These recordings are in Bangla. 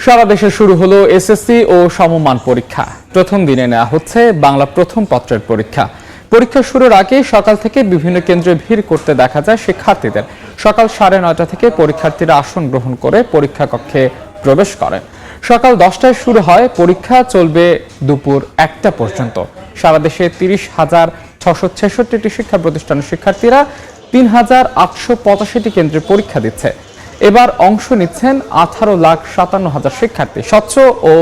সারা দেশে শুরু হলো এসএসসি ও সমমান পরীক্ষা। প্রথম দিনে নেওয়া হচ্ছে বাংলা প্রথম পত্রের পরীক্ষা। পরীক্ষা শুরুর আগে সকাল থেকে বিভিন্ন কেন্দ্রে ভিড় করতে দেখা যায় শিক্ষার্থীদের। সকাল 9:30 থেকে পরীক্ষার্থীরা আসন গ্রহণ করে পরীক্ষা কক্ষে প্রবেশ করেন। সকাল 10টায় শুরু হয় পরীক্ষা, চলবে দুপুর 1টা পর্যন্ত। সারা দেশে 30,666টি শিক্ষা প্রতিষ্ঠানের শিক্ষার্থীরা 3,885টি কেন্দ্রে পরীক্ষা দিচ্ছে। এবার অংশ নিচ্ছেন 18,57,000 শিক্ষার্থী। স্বচ্ছ ও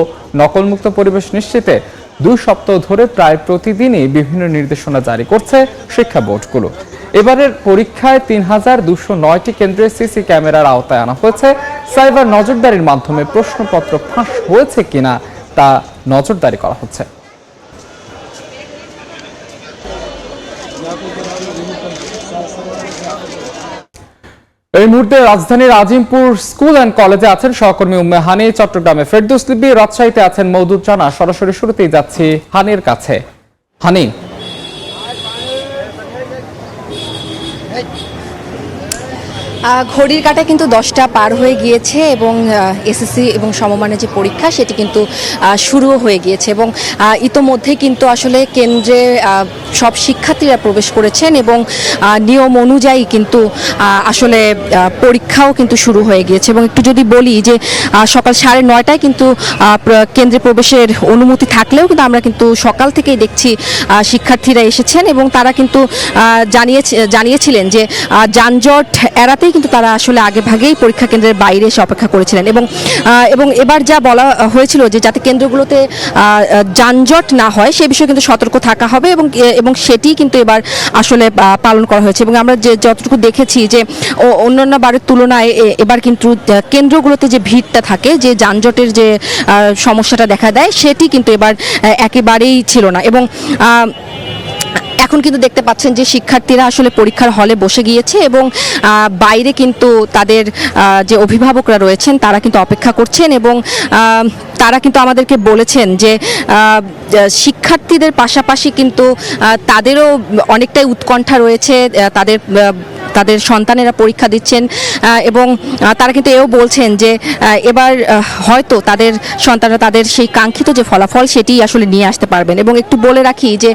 নকলমুক্ত পরিবেশ নিশ্চিতে 2 সপ্তাহ ধরে প্রায় প্রতিদিনই বিভিন্ন নির্দেশনা জারি করছে শিক্ষা বোর্ডগুলো। এবারের পরীক্ষায় 3,209টি কেন্দ্রে সিসি ক্যামেরার আওতায় আনা হয়েছে। সাইবার নজরদারির মাধ্যমে প্রশ্নপত্র ফাঁস হয়েছে কিনা তা নজরদারি করা হচ্ছে। এই মুহূর্তে রাজধানীর আজিমপুর স্কুল অ্যান্ড কলেজে আছেন সহকর্মী উম্মে হানি, চট্টগ্রামে ফেরদৌস লিপি, রাজশাহীতে আছেন মওদুদ জানা। সরাসরি শুরুতেই যাচ্ছি হানির কাছে। হানি, ঘড়ির কাঁটা কিন্তু 10টা পার হয়ে গিয়েছে এবং এসএসসি এবং সমমানের যে পরীক্ষা সেটি কিন্তু শুরুও হয়ে গিয়েছে এবং ইতোমধ্যে কিন্তু আসলে কেন্দ্রে সব শিক্ষার্থীরা প্রবেশ করেছেন এবং নিয়ম অনুযায়ী কিন্তু আসলে পরীক্ষাও কিন্তু শুরু হয়ে গিয়েছে। এবং একটু যদি বলি যে সকাল 9:30টায় কিন্তু কেন্দ্রে প্রবেশের অনুমতি থাকলেও কিন্তু আমরা কিন্তু সকাল থেকেই দেখছি শিক্ষার্থীরা এসেছেন এবং তারা কিন্তু জানিয়েছিলেন যে যানজট এড়াতে কিন্তু তারা আসলে আগে ভাগেই পরীক্ষা কেন্দ্রের বাইরে এসে অপেক্ষা করেছিলেন এবং এবার যা বলা হয়েছিল যে যাতে কেন্দ্রগুলোতে যানজট না হয় সে বিষয়ে কিন্তু সতর্ক থাকা হবে এবং সেটি কিন্তু এবার আসলে পালন করা হয়েছে। এবং আমরা যে যতটুকু দেখেছি যে অন্যান্য বারের তুলনায় এবার কিন্তু কেন্দ্রগুলোতে যে ভিড়টা থাকে, যে যানজটের যে সমস্যাটা দেখা দেয় সেটি কিন্তু এবার একেবারেই ছিল না। এবং এখন কিন্তু দেখতে পাচ্ছেন যে শিক্ষার্থীরা আসলে পরীক্ষার হলে বসে গিয়েছে এবং বাইরে কিন্তু তাদের যে অভিভাবকরা রয়েছেন তারা কিন্তু অপেক্ষা করছেন এবং তারা কিন্তু আমাদেরকে বলেছেন যে শিক্ষার্থীদের পাশাপাশি কিন্তু তাদেরও অনেকটাই উৎকণ্ঠা রয়েছে, তাদের সন্তানেরা পরীক্ষা দিচ্ছেন এবং তারা কিন্তু এও বলছেন যে এবার হয়তো তাদের সন্তানরা তাদের সেই কাঙ্ক্ষিত যে ফলাফল সেটি আসলে নিয়ে আসতে পারবেন। এবং একটু বলে রাখি যে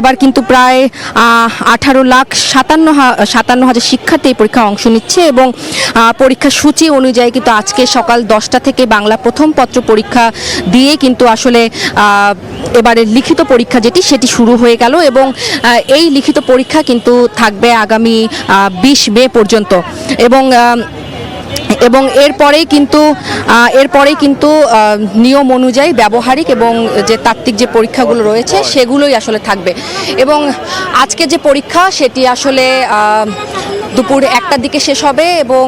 এবার কিন্তু প্রায় 18,57,000 শিক্ষার্থী এই পরীক্ষায় অংশ নিচ্ছে এবং পরীক্ষা সূচি অনুযায়ী কিন্তু আজকে সকাল 10টা থেকে বাংলা প্রথম পত্র পরীক্ষা দিয়ে কিন্তু আসলে এবারের লিখিত পরীক্ষা সেটি শুরু হয়ে গেল এবং এই লিখিত পরীক্ষা কিন্তু থাকবে আগামী 20 মে পর্যন্ত এবং এরপরেই কিন্তু নিয়ম অনুযায়ী ব্যবহারিক এবং যে তাত্ত্বিক যে পরীক্ষাগুলো রয়েছে সেগুলোই আসলে থাকবে। এবং আজকে যে পরীক্ষা সেটি আসলে দুপুর 1টার দিকে শেষ হবে এবং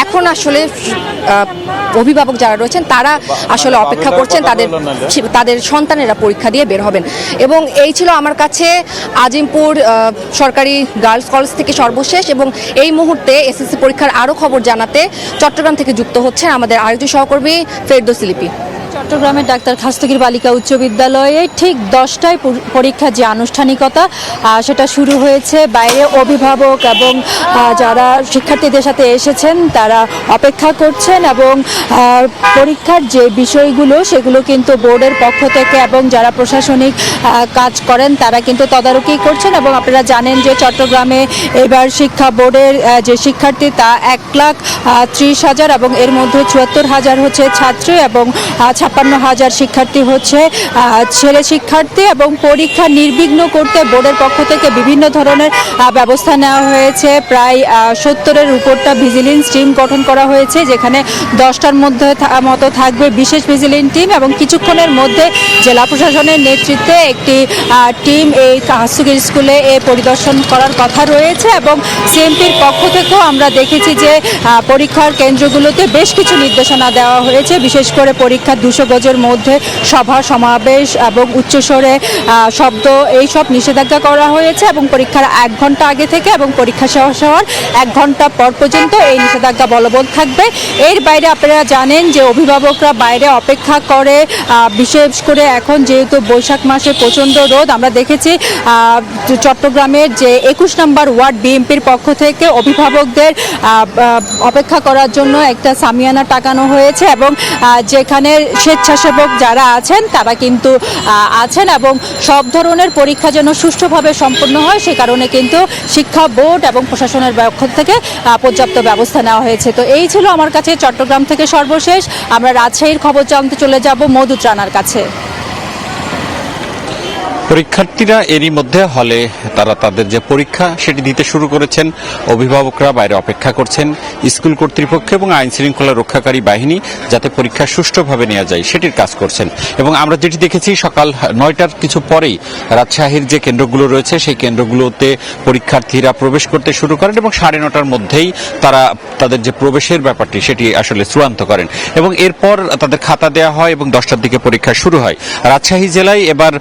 এখন আসলে অভিভাবক যারা রয়েছেন তারা আসলে অপেক্ষা করছেন তাদের সন্তানেরা পরীক্ষা দিয়ে বের হবেন। এবং এই ছিল আমার কাছে আজিমপুর সরকারি গার্লস কলেজ থেকে সর্বশেষ। এবং এই মুহূর্তে এসএসসি পরীক্ষার আরও খবর জানাতে চট্টগ্রাম থেকে যুক্ত হচ্ছেন আমাদের আরেকজন সহকর্মী ফেরদৌস লিপি। চট্টগ্রামের ডাক্তার খাস্তগীর বালিকা উচ্চ বিদ্যালয়ে ঠিক 10টায় পরীক্ষার যে আনুষ্ঠানিকতা সেটা শুরু হয়েছে। বাইরে অভিভাবক এবং যারা শিক্ষার্থীদের সাথে এসেছেন তারা অপেক্ষা করছেন এবং পরীক্ষার যে বিষয়গুলো সেগুলো কিন্তু বোর্ডের পক্ষ থেকে এবং যারা প্রশাসনিক কাজ করেন তারা কিন্তু তদারকি করছেন। এবং আপনারা জানেন যে চট্টগ্রামে এবার শিক্ষা বোর্ডের যে শিক্ষার্থী তা 1,30,000 এবং এর মধ্যে 74,000 হচ্ছে ছাত্রী এবং 56,000 শিক্ষার্থী হচ্ছে ছেলে শিক্ষার্থী। এবং পরীক্ষা নির্বিঘ্ন করতে বোর্ডের পক্ষ থেকে বিভিন্ন ধরনের ব্যবস্থা নেওয়া হয়েছে। প্রায় 70-এর উপরটা ভিজিলেন্স টিম গঠন করা হয়েছে, যেখানে 10টার মতো থাকবে বিশেষ ভিজিলেন্স টিম এবং কিছুক্ষণের মধ্যে জেলা প্রশাসনের নেতৃত্বে একটি টিম এই খাস্তগীর স্কুলে পরিদর্শন করার কথা রয়েছে। এবং সিএমপির পক্ষ থেকেও আমরা দেখেছি যে পরীক্ষার কেন্দ্রগুলোতে বেশ কিছু নির্দেশনা দেওয়া হয়েছে, বিশেষ করে পরীক্ষার 200 গজের মধ্যে সভা সমাবেশ এবং উচ্চস্বরে শব্দ এই সব নিষেধাজ্ঞা করা হয়েছে এবং পরীক্ষার 1 ঘন্টা আগে থেকে এবং পরীক্ষা শেষ হওয়ার 1 ঘন্টা পর পর্যন্ত এই নিষেধাজ্ঞা বলবৎ থাকবে। এর বাইরে আপনারা জানেন যে অভিভাবকরা বাইরে অপেক্ষা করে, বিশেষ করে এখন যেহেতু বৈশাখ মাসে প্রচণ্ড রোদ, আমরা দেখেছি চট্টগ্রামের যে 21 নম্বর ওয়ার্ড বিএনপির পক্ষ থেকে অভিভাবকদের অপেক্ষা করার জন্য একটা সামিয়ানা টাকানো হয়েছে এবং যেখানে স্বেচ্ছাসেবক যারা আছেন তারা কিন্তু আছেন এবং সব ধরনের পরীক্ষা যেন সুষ্ঠুভাবে সম্পন্ন হয় সে কারণে কিন্তু শিক্ষা বোর্ড এবং প্রশাসনের পক্ষ থেকে পর্যাপ্ত ব্যবস্থা নেওয়া হয়েছে। তো এই ছিল আমার কাছে চট্টগ্রাম থেকে সর্বশেষ। আমরা রাজশাহীর খবর জানতে চলে যাব মধু রানার কাছে। পরীক্ষার্থীরা এরই মধ্যে হলে তারা তাদের যে পরীক্ষা সেটি দিতে শুরু করেছেন। অভিভাবকরা বাইরে অপেক্ষা করছেন, স্কুল কর্তৃপক্ষ এবং আইন শৃঙ্খলা রক্ষাকারী বাহিনী যাতে পরীক্ষা সুষ্ঠুভাবে নেওয়া যায় সেটির কাজ করছেন। এবং আমরা যেটি দেখেছি সকাল 9টার কিছু পরেই রাজশাহীর যে কেন্দ্রগুলো রয়েছে সেই কেন্দ্রগুলোতে পরীক্ষার্থীরা প্রবেশ করতে শুরু করেন এবং 9:30টার মধ্যেই তারা তাদের যে প্রবেশের ব্যাপারটি সেটি আসলে চূড়ান্ত করেন এবং এরপর তাদের খাতা দেওয়া হয় এবং 10টার দিকে পরীক্ষা শুরু হয়। রাজশাহী জেলায় এবার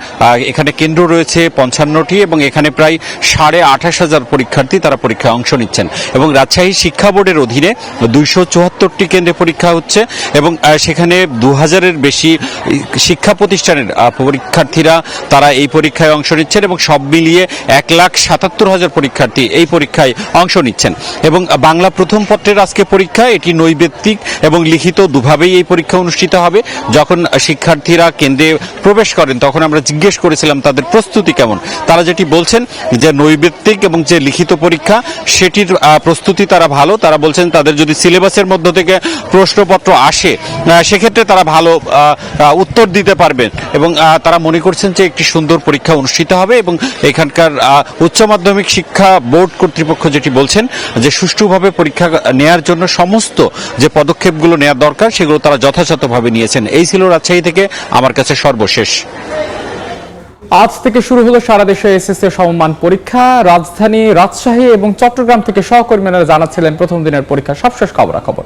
এখানে কেন্দ্র রয়েছে 55টি এবং এখানে প্রায় 28,500 পরীক্ষার্থী তারা পরীক্ষায় অংশ নিচ্ছেন এবং রাজশাহী শিক্ষা বোর্ডের অধীনে 274টি কেন্দ্রে পরীক্ষা হচ্ছে এবং সেখানে 2000-এর বেশি শিক্ষা প্রতিষ্ঠানের পরীক্ষার্থীরা তারা এই পরীক্ষায় অংশ নিচ্ছেন এবং সব মিলিয়ে 1,77,000 পরীক্ষার্থী এই পরীক্ষায় অংশ নিচ্ছেন। এবং বাংলা প্রথম পত্রের আজকে পরীক্ষা, এটি নৈবেত্তিক এবং লিখিত দুভাবেই এই পরীক্ষা অনুষ্ঠিত হবে। যখন শিক্ষার্থীরা কেন্দ্রে প্রবেশ করেন তখন আমরা জিজ্ঞেস করেছিলাম তাদের প্রস্তুতি কেমন। তারা যেটি বলছেন যে নৈবেত্তিক এবং যে লিখিত পরীক্ষা সেটির প্রস্তুতি তারা ভালো। তারা বলছেন তাদের যদি সিলেবাসের মধ্য থেকে প্রশ্নপত্র আসে সেক্ষেত্রে তারা ভালো উত্তর দিতে পারবেন এবং তারা মনে করছেন যে একটি সুন্দর পরীক্ষা অনুষ্ঠিত হবে এবং এখানকার উচ্চ মাধ্যমিক শিক্ষা বোর্ড কর্তৃপক্ষ যেটি বলছেন যে সুষ্ঠুভাবে পরীক্ষা নেয়ার জন্য সমস্ত যে পদক্ষেপগুলো নেওয়া দরকার সেগুলো তারা যথাযথভাবে নিয়েছেন। এই ছিল রাজশাহী থেকে আমার কাছে সর্বশেষ। আজ থেকে শুরু হলো সারা দেশে এসএসসি সমমান পরীক্ষা। রাজধানী রাজশাহী এবং চট্টগ্রাম থেকে সহকর্মীরা জানাচ্ছিলেন প্রথম দিনের পরীক্ষা সবশেষ খবরাখবর।